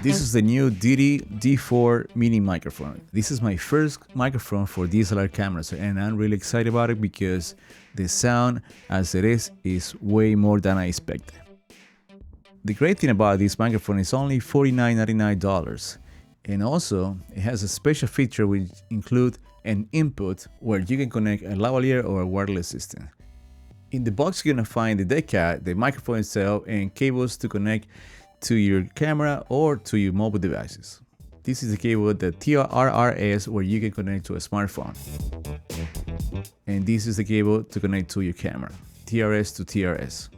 This is the new Deity D4 mini microphone. This is my first microphone for DSLR cameras, and I'm really excited about it because the sound as it is way more than I expected. The great thing about this microphone is only $49.99, and also it has a special feature which includes an input where you can connect a lavalier or a wireless system. In the box you're gonna find the deck cat, the microphone itself, and cables to connect to your camera or to your mobile devices. This is the cable, the TRRS, where you can connect to a smartphone. And this is the cable to connect to your camera, TRS to TRS.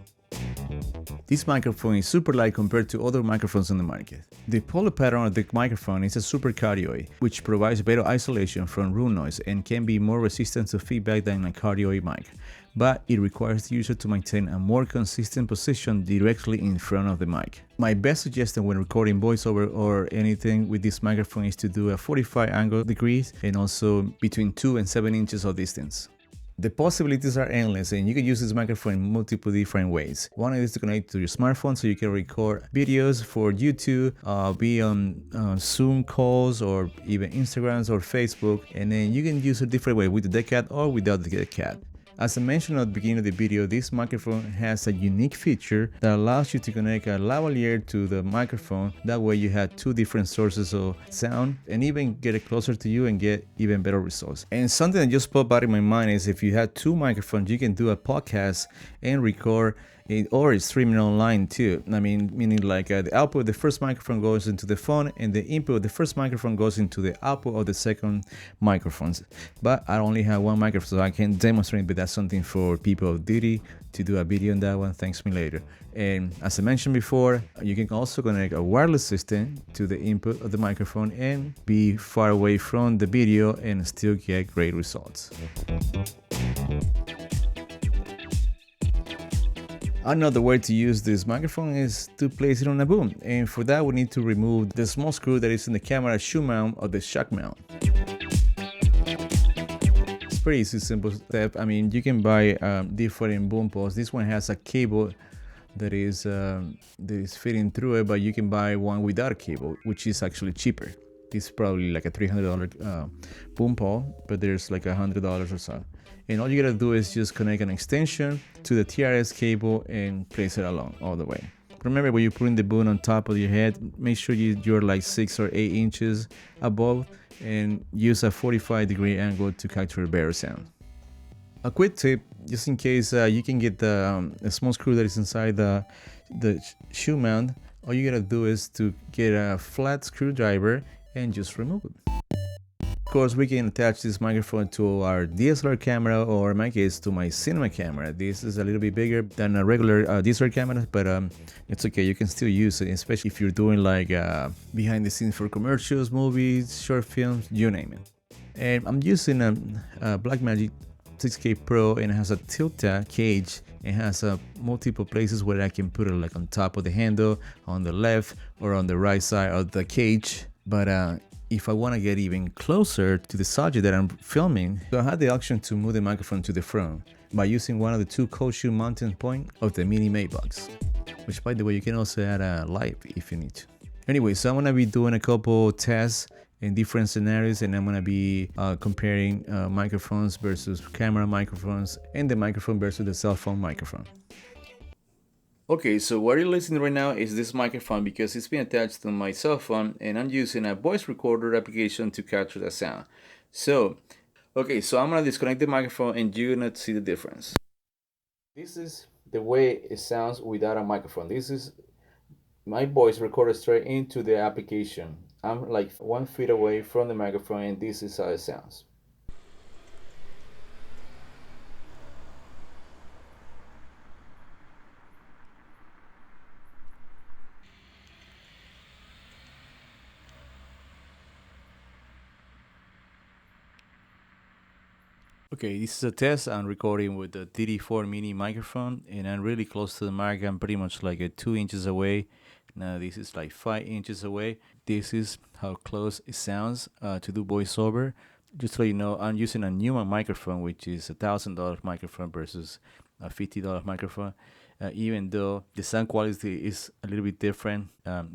This microphone is super light compared to other microphones on the market. The polar pattern of the microphone is a super cardioid, which provides better isolation from room noise and can be more resistant to feedback than a cardioid mic, but it requires the user to maintain a more consistent position directly in front of the mic. My best suggestion when recording voiceover or anything with this microphone is to do a 45 angle degrees and also between 2 and 7 inches of distance. The possibilities are endless, and you can use this microphone in multiple different ways. One is to connect to your smartphone so you can record videos for YouTube, be on Zoom calls or even Instagrams or Facebook, and then you can use it a different way with the deck cat or without the deck cat. As I mentioned at the beginning of the video, this microphone has a unique feature that allows you to connect a lavalier to the microphone. That way you have two different sources of sound and even get it closer to you and get even better results. And something that just popped out in my mind is if you have two microphones, you can do a podcast and record it, or streaming online too. I mean, meaning like the output of the first microphone goes into the phone and the input of the first microphone goes into the output of the second microphones. But I only have one microphone, so I can't demonstrate, but that's something for people of Deity to do a video on that one. Thanks me later. And as I mentioned before, you can also connect a wireless system to the input of the microphone and be far away from the video and still get great results. Another way to use this microphone is to place it on a boom, and for that we need to remove the small screw that is in the camera shoe mount or the shock mount. It's pretty easy, simple step. I mean, you can buy different boom posts. This one has a cable that is fitting through it, but you can buy one without a cable, which is actually cheaper. It's probably like a $300 boom pole, but there's like $100 or so. And all you gotta do is just connect an extension to the TRS cable and place it along all the way. Remember, when you're putting the boom on top of your head, make sure you're like 6 or 8 inches above and use a 45-degree angle to capture a better sound. A quick tip, just in case you can get the small screw that is inside the shoe mount, all you gotta do is to get a flat screwdriver and just remove it. Of course, we can attach this microphone to our DSLR camera, or in my case to my cinema camera. This is a little bit bigger than a regular DSLR camera, but it's okay, you can still use it, especially if you're doing like behind the scenes for commercials, movies, short films, you name it. And I'm using a Blackmagic 6K Pro, and it has a tilt cage. It has multiple places where I can put it, like on top of the handle, on the left or on the right side of the cage. But if I want to get even closer to the subject that I'm filming, so I had the option to move the microphone to the front by using one of the two cold shoe mounting points of the mini May box, which, by the way, you can also add a light if you need to. Anyway, so I'm going to be doing a couple tests in different scenarios, and I'm going to be comparing microphones versus camera microphones and the microphone versus the cell phone microphone. Okay, so what you're listening right now is this microphone because it's been attached to my cell phone, and I'm using a voice recorder application to capture the sound. So I'm gonna disconnect the microphone and you're gonna see the difference. This is the way it sounds without a microphone. This is my voice recorded straight into the application. I'm like 1 feet away from the microphone, and this is how it sounds. Okay, this is a test. I'm recording with the DD4 mini microphone, and I'm really close to the mic. I'm pretty much like 2 inches away. Now this is like 5 inches away. This is how close it sounds to do voiceover. Just so you know, I'm using a Neumann microphone, which is $1,000 microphone versus a $50 microphone. even though the sound quality is a little bit different,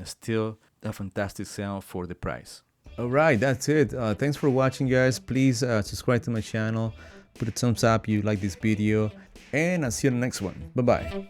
still a fantastic sound for the price. Alright, that's it. Thanks for watching, guys. Please subscribe to my channel, put a thumbs up if you like this video, and I'll see you in the next one. Bye bye.